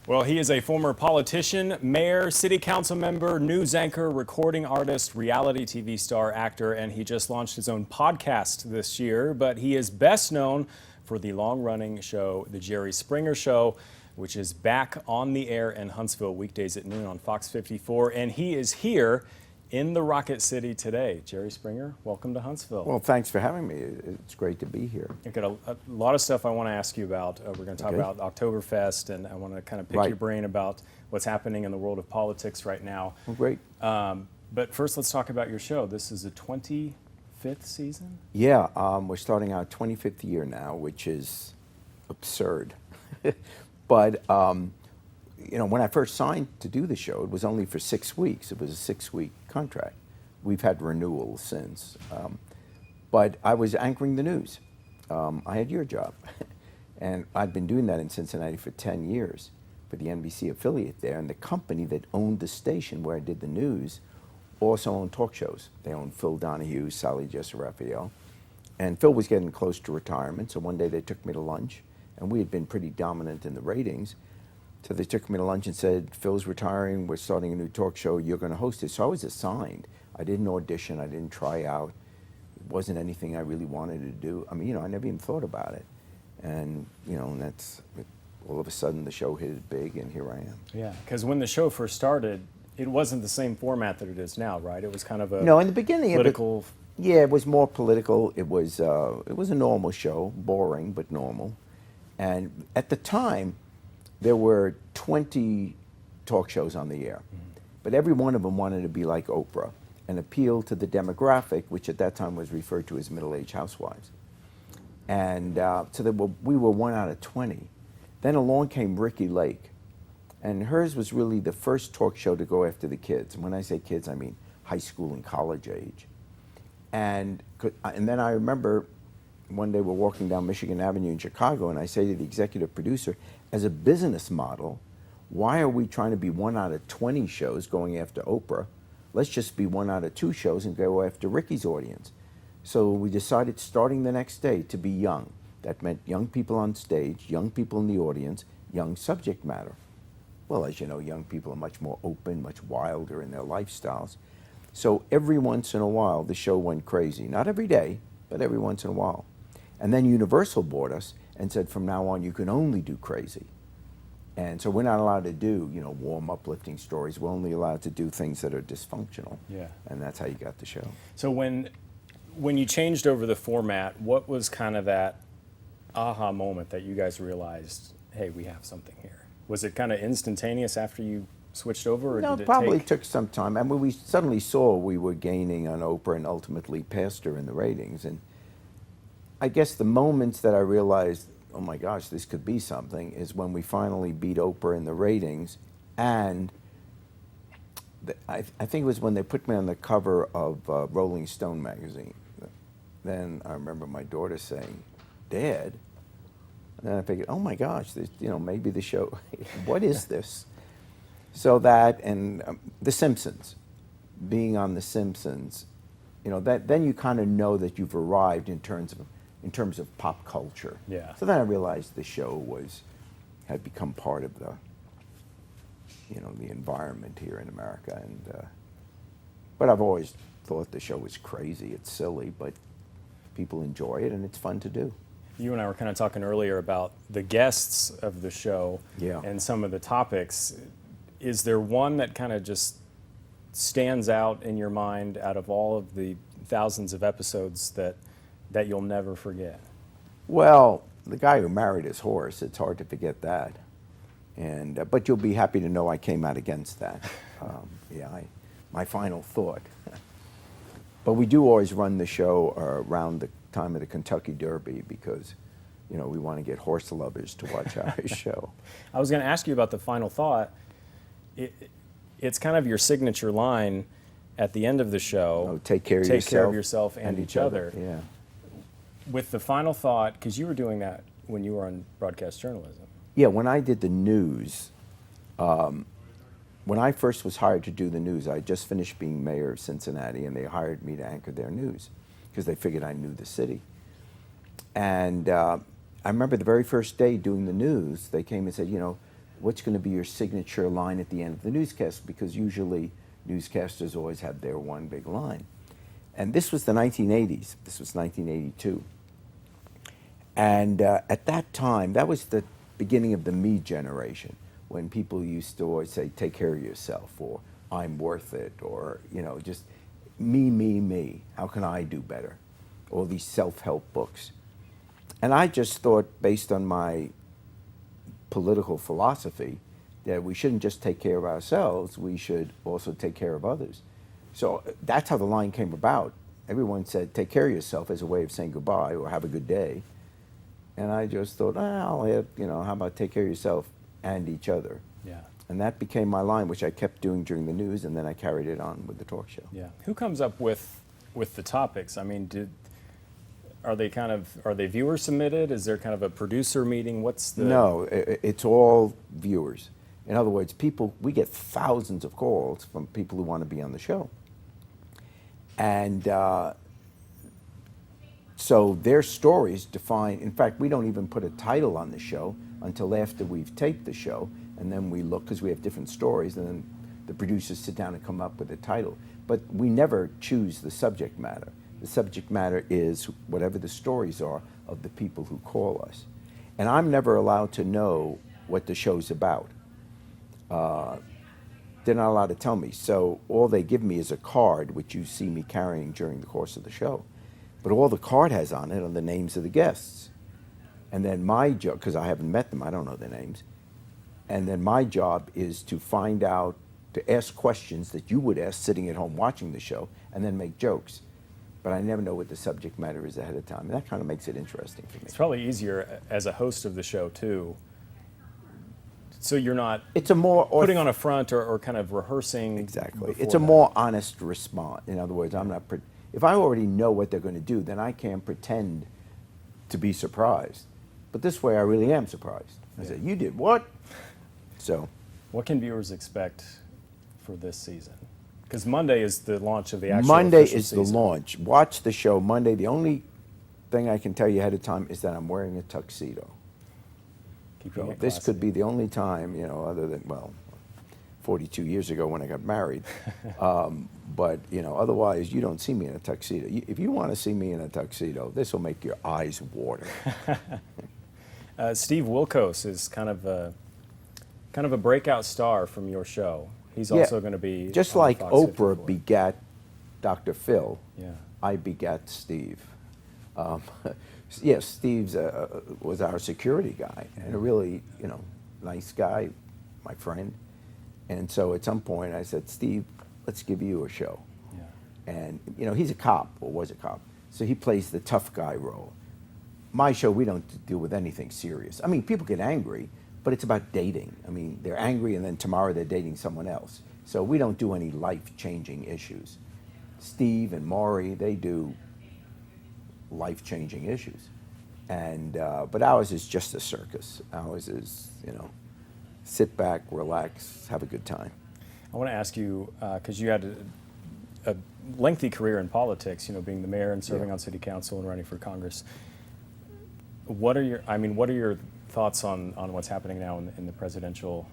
Well, he is a former politician, mayor, city council member, news anchor, recording artist, reality TV star, actor, and he just launched his own podcast this year. But he is best known for the long-running show, The Jerry Springer Show, which is back on the air in Huntsville weekdays at noon on Fox 54. And he is here in the Rocket City today. Jerry Springer, welcome to Huntsville. Well, thanks for having me. It's great to be here. I've got a lot of stuff I want to ask you about. We're going to talk about Oktoberfest, and I want to kind of pick your brain about what's happening in the world of politics right now. Well, great. But first, let's talk about your show. This is the 25th season? Yeah, we're starting our 25th year now, which is absurd. But, you know, when I first signed to do the show, it was only for 6 weeks. It was a 6-week contract. We've had renewals since. But I was anchoring the news. I had your job. And I'd been doing that in Cincinnati for 10 years for the NBC affiliate there. And the company that owned the station where I did the news also owned talk shows. They owned Phil Donahue, Sally Jessy Raphael. And Phil was getting close to retirement, so one day they took me to lunch. And we had been pretty dominant in the ratings. So they took me to lunch and said, Phil's retiring, we're starting a new talk show, you're going to host it. So I was assigned. I didn't audition, I didn't try out. It wasn't anything I really wanted to do. I mean, you know, I never even thought about it. And, you know, and that's, all of a sudden the show hit it big, and here I am. Yeah, because when the show first started, it wasn't the same format that it is now, right? It was kind of a no, in the beginning, political. Yeah, it was more political. It was a normal show, boring but normal. And at the time, there were 20 talk shows on the air, but every one of them wanted to be like Oprah and appeal to the demographic, which at that time was referred to as middle-aged housewives. And so we were 1 out of 20. Then along came Ricki Lake, and hers was really the first talk show to go after the kids. And when I say kids, I mean high school and college age. And then I remember one day we're walking down Michigan Avenue in Chicago, and I say to the executive producer, as a business model, why are we trying to be 1 out of 20 shows going after Oprah? Let's just be 1 out of 2 shows and go after Ricki's audience. So we decided starting the next day to be young. That meant young people on stage, young people in the audience, young subject matter. Well, as you know, young people are much more open, much wilder in their lifestyles. So every once in a while, the show went crazy. Not every day, but every once in a while. And then Universal bought us and said, from now on, you can only do crazy. And so we're not allowed to do, you know, warm, uplifting stories. We're only allowed to do things that are dysfunctional. Yeah. And that's how you got the show. So when you changed over the format, what was kind of that aha moment that you guys realized, hey, we have something here? Was it kind of instantaneous after you switched over? Or No, did it probably took some time. I mean, we suddenly saw we were gaining on Oprah and ultimately passed her in the ratings. And I guess the moments that I realized, oh my gosh, this could be something, is when we finally beat Oprah in the ratings. And I think it was when they put me on the cover of Rolling Stone magazine. Then I remember my daughter saying, Dad? And then I figured, oh my gosh, this, you know, maybe the show, what is this? So that, and The Simpsons, being on The Simpsons, you know, then you kind of know that you've arrived in terms of pop culture. Yeah. So then I realized the show had become part of the, you know, the environment here in America. And but I've always thought the show was crazy. It's silly, but people enjoy it, and it's fun to do. You and I were kind of talking earlier about the guests of the show and some of the topics. Is there one that kind of just stands out in your mind out of all of the thousands of episodes that you'll never forget? Well, the guy who married his horse, it's hard to forget that. And but you'll be happy to know I came out against that. My final thought. But we do always run the show around the time of the Kentucky Derby because, you know, we want to get horse lovers to watch our show. I was going to ask you about the final thought. It's kind of your signature line at the end of the show. Oh, take care of yourself and each other. Yeah. With the final thought, because you were doing that when you were on broadcast journalism. Yeah, when I did the news, when I first was hired to do the news, I just finished being mayor of Cincinnati, and they hired me to anchor their news because they figured I knew the city. And I remember the very first day doing the news, they came and said, you know, what's going to be your signature line at the end of the newscast? Because usually newscasters always have their one big line. And this was the 1980s. This was 1982. And at that time, that was the beginning of the me generation, when people used to always say, take care of yourself, or I'm worth it, or, you know, just me, me, me. How can I do better? All these self-help books. And I just thought, based on my political philosophy, that we shouldn't just take care of ourselves, we should also take care of others. So that's how the line came about. Everyone said, take care of yourself, as a way of saying goodbye or have a good day. And I just thought, I'll have, you know, how about take care of yourself and each other? Yeah. And that became my line, which I kept doing during the news, and then I carried it on with the talk show. Yeah. Who comes up with the topics? I mean, are they viewer submitted? Is there kind of a producer meeting? What's the... No, it's all viewers. In other words, we get thousands of calls from people who want to be on the show. And so their stories define, in fact, we don't even put a title on the show until after we've taped the show, and then we look, because we have different stories, and then the producers sit down and come up with a title. But we never choose the subject matter. The subject matter is whatever the stories are of the people who call us. And I'm never allowed to know what the show's about. They're not allowed to tell me. So all they give me is a card, which you see me carrying during the course of the show. But all the card has on it are the names of the guests. And then my job, because I haven't met them, I don't know their names. And then my job is to find out, to ask questions that you would ask sitting at home watching the show, and then make jokes. But I never know what the subject matter is ahead of time. And that kind of makes it interesting for me. It's probably easier as a host of the show, too. So you're not putting on a front or kind of rehearsing. Exactly. It's a more honest response. In other words, if I already know what they're going to do, then I can't pretend to be surprised. But this way, I really am surprised. I say, you did what? So. What can viewers expect for this season? Because Monday is the launch of the actual Monday official is season. the launch. Watch the show Monday. The only thing I can tell you ahead of time is that I'm wearing a tuxedo. Keeping it This classy. could be the only time, you know, other than, 42 years ago when I got married. But, you know, otherwise, you don't see me in a tuxedo. If you want to see me in a tuxedo, this will make your eyes water. Steve Wilkos is kind of a breakout star from your show. He's also going to be just on like Fox Oprah 54. begat Dr. Phil. Yeah. I begat Steve. Yes, Steve was our security guy, and a really, you know, nice guy, my friend. And so at some point I said, Steve, let's give you a show. Yeah. And, you know, he's a cop, or was a cop, so he plays the tough guy role. My show, we don't deal with anything serious. I mean, people get angry, but it's about dating. I mean, they're angry and then tomorrow they're dating someone else. So we don't do any life-changing issues. Steve and Maury, they do life-changing issues. And, but ours is just a circus. Ours is, you know, sit back, relax, have a good time. I want to ask you, because you had a lengthy career in politics, you know, being the mayor and serving on city council and running for Congress. What are your thoughts on what's happening now in the presidential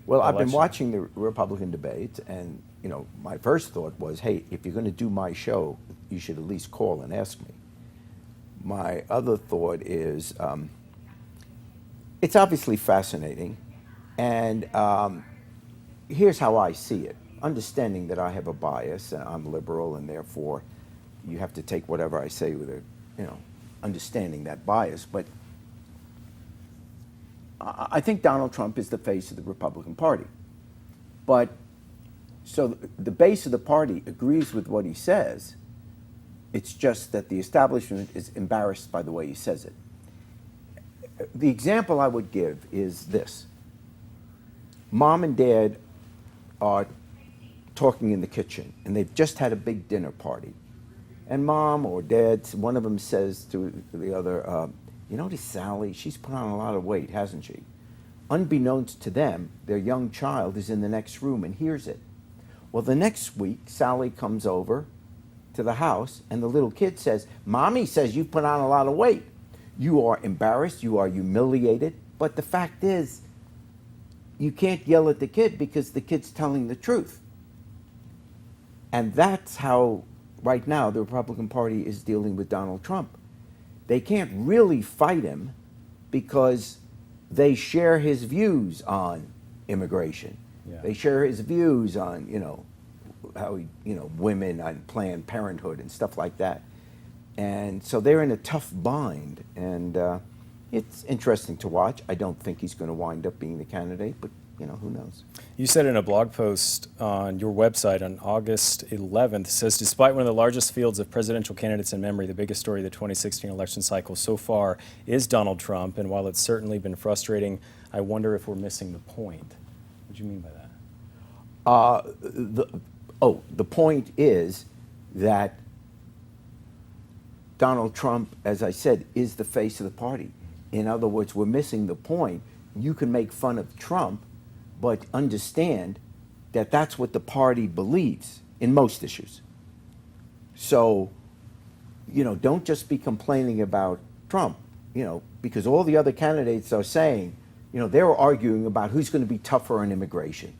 Well, I've been election? watching the Republican debates, and, you know, my first thought was, hey, if you're going to do my show, you should at least call and ask me. My other thought is, it's obviously fascinating, and here's how I see it. Understanding that I have a bias, and I'm liberal, and therefore you have to take whatever I say with a, you know, understanding that bias. But I think Donald Trump is the face of the Republican Party. But so the base of the party agrees with what he says. It's just that the establishment is embarrassed by the way he says it. The example I would give is this. Mom and Dad are talking in the kitchen, and they've just had a big dinner party. And Mom or Dad, one of them says to the other, you notice Sally, she's put on a lot of weight, hasn't she? Unbeknownst to them, their young child is in the next room and hears it. Well, the next week, Sally comes over to the house, and the little kid says, Mommy says you've put on a lot of weight. You are embarrassed, you are humiliated, but the fact is, you can't yell at the kid because the kid's telling the truth. And that's how, right now, the Republican Party is dealing with Donald Trump. They can't really fight him because they share his views on immigration. Yeah. They share his views on, how women on Planned Parenthood and stuff like that. And so they're in a tough bind. And it's interesting to watch. I don't think he's going to wind up being the candidate, but who knows? You said in a blog post on your website on August 11th, says, despite one of the largest fields of presidential candidates in memory, the biggest story of the 2016 election cycle so far is Donald Trump. And while it's certainly been frustrating, I wonder if we're missing the point. What do you mean by that? The point is that Donald Trump, as I said, is the face of the party. In other words, we're missing the point. You can make fun of Trump, but understand that that's what the party believes in most issues. So, don't just be complaining about Trump, because all the other candidates are saying, they're arguing about who's going to be tougher on immigration.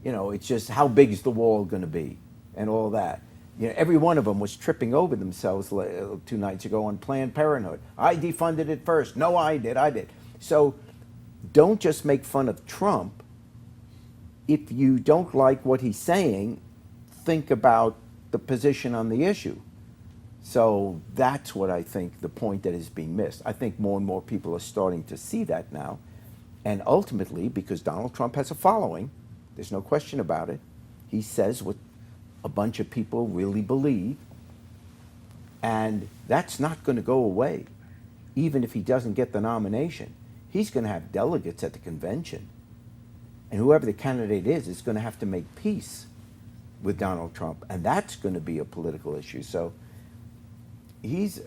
It's just how big is the wall going to be and all that. Every one of them was tripping over themselves 2 nights ago on Planned Parenthood. I defunded it first. No, I did. So don't just make fun of Trump. If you don't like what he's saying, think about the position on the issue. So that's what I think the point that is being missed. I think more and more people are starting to see that now. And ultimately, because Donald Trump has a following, there's no question about it, he says what a bunch of people really believe, and that's not going to go away, even if he doesn't get the nomination. He's going to have delegates at the convention, and whoever the candidate is going to have to make peace with Donald Trump, and that's going to be a political issue. So he's,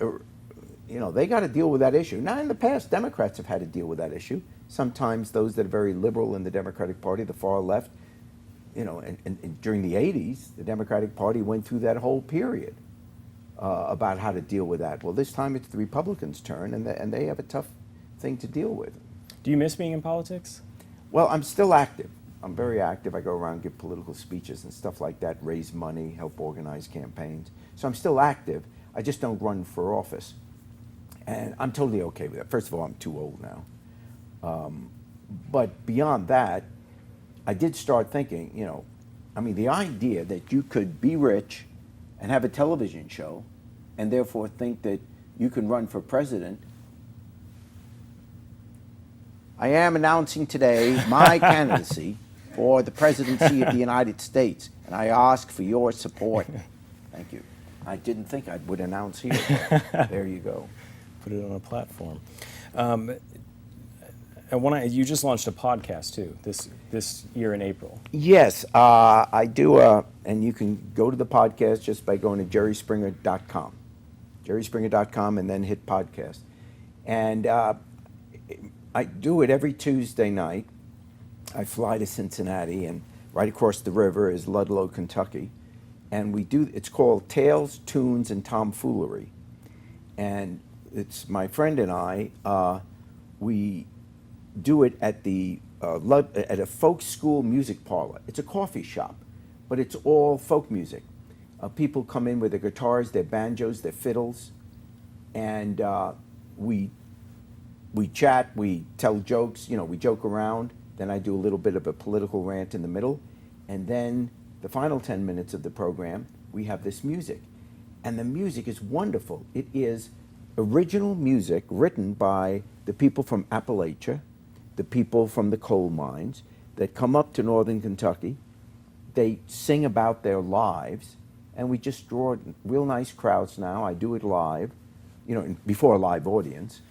they got to deal with that issue. Now, in the past, Democrats have had to deal with that issue. Sometimes those that are very liberal in the Democratic Party, the far left, and during the 80s, the Democratic Party went through that whole period about how to deal with that. Well, this time it's the Republicans' turn, and they have a tough thing to deal with. Do you miss being in politics? Well, I'm still active. I'm very active. I go around, give political speeches and stuff like that, raise money, help organize campaigns. So I'm still active. I just don't run for office. And I'm totally okay with that. First of all, I'm too old now. But beyond that, I did start thinking, the idea that you could be rich and have a television show and therefore think that you can run for president. I am announcing today my candidacy for the presidency of the United States, and I ask for your support. Thank you. I didn't think I would announce here. There you go. Put it on a platform. And you just launched a podcast too this year in April. Yes, I do, and you can go to the podcast just by going to jerryspringer.com, jerryspringer.com, and then hit podcast. And I do it every Tuesday night. I fly to Cincinnati, and right across the river is Ludlow, Kentucky, and it's called Tales, Tunes, and Tomfoolery. And it's my friend and I. We do it at at a folk school music parlor. It's a coffee shop, but it's all folk music. People come in with their guitars, their banjos, their fiddles, and we chat, we tell jokes, we joke around. Then I do a little bit of a political rant in the middle, and then the final 10 minutes of the program, we have this music. And the music is wonderful. It is original music written by the people from Appalachia, the people from the coal mines that come up to northern Kentucky. They sing about their lives, and we just draw real nice crowds now. I do it live, before a live audience.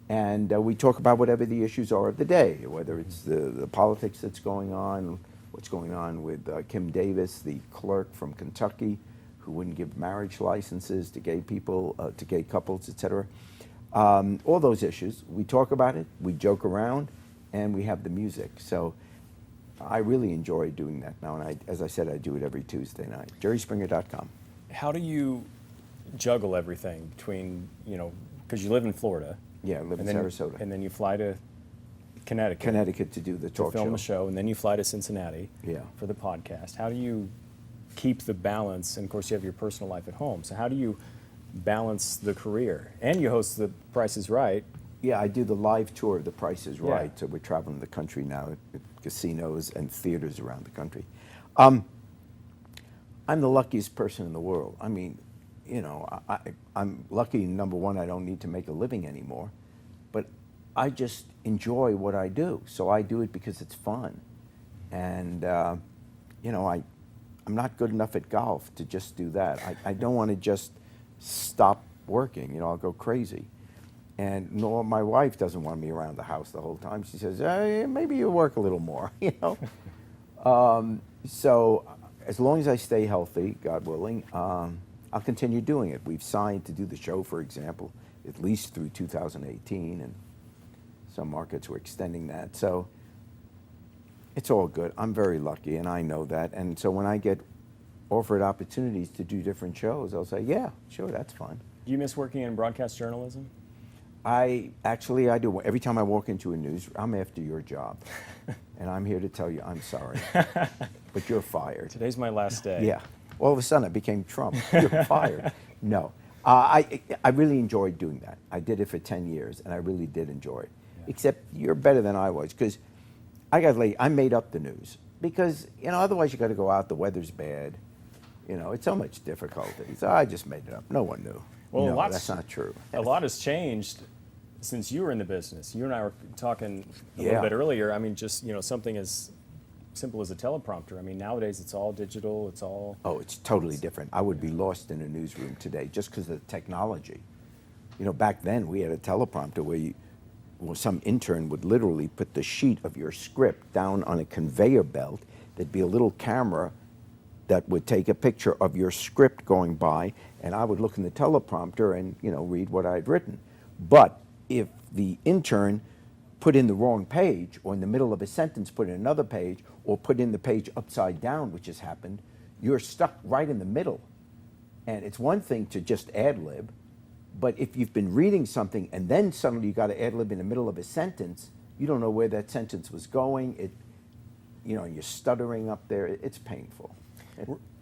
And we talk about whatever the issues are of the day, whether it's the politics that's going on, what's going on with Kim Davis, the clerk from Kentucky, who wouldn't give marriage licenses to gay people, to gay couples, etc. All those issues. We talk about it, we joke around, and we have the music. So I really enjoy doing that now. And as I said, I do it every Tuesday night. jerryspringer.com. How do you juggle everything between, because you live in Florida? Yeah, I live in Sarasota. And then you fly to Connecticut to do the to talk film show. the show, and then you fly to Cincinnati Yeah. for the podcast. How do you keep the balance? And of course, you have your personal life at home. So how do you balance the career? And you host the Price is Right. Yeah, I do the live tour of The Price is Yeah. Right. So we're traveling the country now at casinos and theaters around the country. I'm the luckiest person in the world. I mean, you know, I'm lucky, number one, I don't need to make a living anymore. But I just enjoy what I do. So I do it because it's fun. And, you know, I'm not good enough at golf to just do that. I don't want to just stop working. You know, I'll go crazy. And nor my wife doesn't want me around the house the whole time. She says, hey, maybe you work a little more, you know. So as long as I stay healthy, God willing, I'll continue doing it. We've signed to do the show, for example, at least through 2018, and some markets were extending that. So it's all good. I'm very lucky, and I know that. And so when I get offered opportunities to do different shows, I'll say, yeah, sure, that's fun. Do you miss working in broadcast journalism? I do. Every time I walk into a news, I'm after your job. And I'm here to tell you, I'm sorry. But you're fired. Today's my last day. Yeah. All of a sudden, I became Trump. You're fired. No. I really enjoyed doing that. I did it for 10 years, and I really did enjoy it. Yeah. Except you're better than I was, because I got late. I made up the news. Because, you know, otherwise you got to go out, the weather's bad. You know, it's so much difficulty. So I just made it up. No one knew. Well, no, that's not true. A lot has changed since you were in the business. You and I were talking a Yeah. little bit earlier. I mean, just, you know, something as simple as a teleprompter. I mean, nowadays it's all digital. It's all... Oh, it's totally different. I would be lost in a newsroom today just because of the technology. You know, back then we had a teleprompter where some intern would literally put the sheet of your script down on a conveyor belt. There'd be a little camera that would take a picture of your script going by, and I would look in the teleprompter and, you know, read what I'd written. But if the intern put in the wrong page, or in the middle of a sentence put in another page, or put in the page upside down, which has happened, you're stuck right in the middle. And it's one thing to just ad-lib, but if you've been reading something and then suddenly you got to ad-lib in the middle of a sentence, you don't know where that sentence was going. You know, you're stuttering up there. It's painful.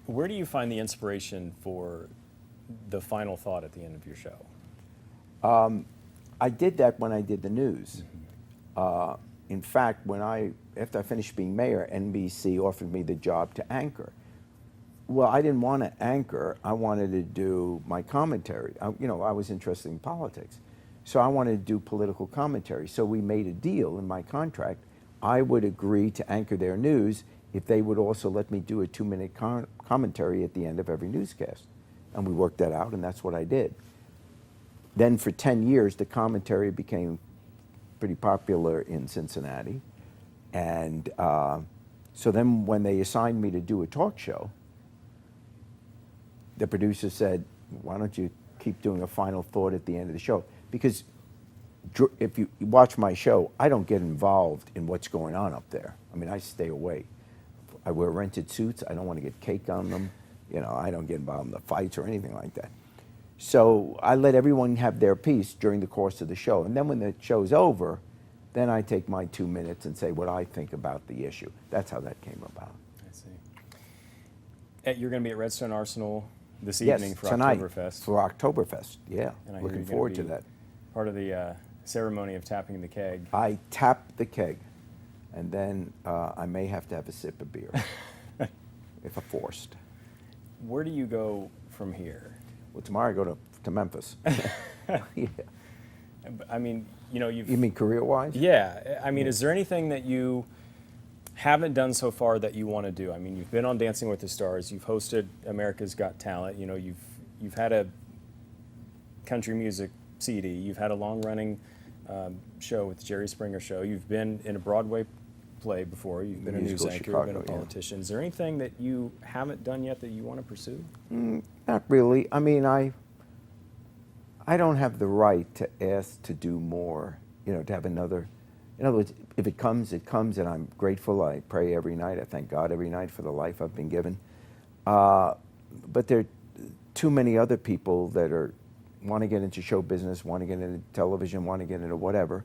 Where do you find the inspiration for the final thought at the end of your show? I did that when I did the news. In fact, after I finished being mayor, NBC offered me the job to anchor. Well, I didn't want to anchor. I wanted to do my commentary. You know, I was interested in politics. So I wanted to do political commentary. So we made a deal in my contract. I would agree to anchor their news if they would also let me do a 2-minute commentary at the end of every newscast. And we worked that out, and that's what I did. Then for 10 years, the commentary became pretty popular in Cincinnati. And so then when they assigned me to do a talk show, the producer said, why don't you keep doing a final thought at the end of the show? Because if you watch my show, I don't get involved in what's going on up there. I mean, I stay away. I wear rented suits. I don't want to get cake on them. You know, I don't get involved in the fights or anything like that. So I let everyone have their piece during the course of the show. And then when the show's over, then I take my 2 minutes and say what I think about the issue. That's how that came about. I see. You're going to be at Redstone Arsenal this Yes, evening for tonight, Oktoberfest. for Oktoberfest, yeah. And I hear Looking you're gonna forward to be that. Part of the ceremony of tapping the keg. I tap the keg, and then I may have to have a sip of beer, if I'm forced. Where do you go from here? Well, tomorrow I go to Memphis. Yeah. I mean, you know, You mean career-wise? Yeah. I mean, is there anything that you haven't done so far that you want to do? I mean, you've been on Dancing with the Stars. You've hosted America's Got Talent. You know, you've had a country music CD. You've had a long-running show with the Jerry Springer Show. You've been in a Broadway play before. You've been a news Musical anchor. Chicago, You've been a politician. Is there anything that you haven't done yet that you want to pursue? Not really. I mean, I don't have the right to ask to do more, you know, to have another. In other words, if it comes, it comes, and I'm grateful. I pray every night. I thank God every night for the life I've been given. But there are too many other people that want to get into show business, want to get into television, want to get into whatever.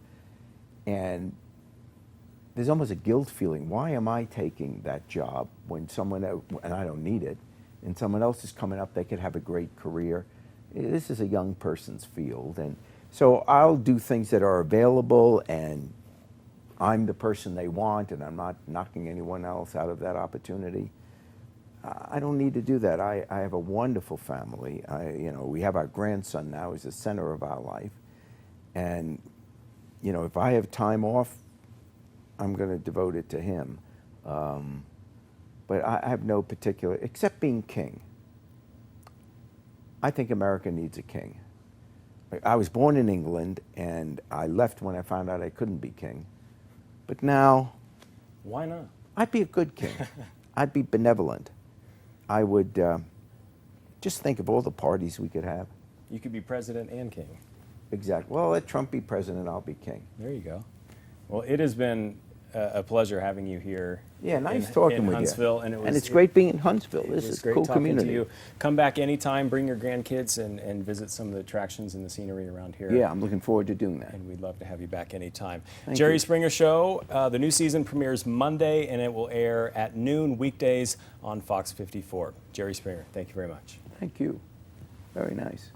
And there's almost a guilt feeling. Why am I taking that job when someone else, and I don't need it, and someone else is coming up, they could have a great career. This is a young person's field, and so I'll do things that are available, and I'm the person they want, and I'm not knocking anyone else out of that opportunity. I don't need to do that. I have a wonderful family. We have our grandson now is the center of our life, and if I have time off, I'm going to devote it to him. But I have no particular, except being king. I think America needs a king. I was born in England, and I left when I found out I couldn't be king. But now, why not? I'd be a good king. I'd be benevolent. I would just think of all the parties we could have. You could be president and king. Exactly. Well, let Trump be president, I'll be king. There you go. Well, it has been a pleasure having you here. Yeah, nice talking in with Huntsville, you. And it's great being in Huntsville. This is a great cool talking community. to you. Come back anytime, bring your grandkids, and visit some of the attractions and the scenery around here. Yeah, I'm looking forward to doing that. And we'd love to have you back anytime. Thank Jerry you. Springer Show, the new season premieres Monday, and it will air at noon weekdays on Fox 54. Jerry Springer, thank you very much. Thank you. Very nice.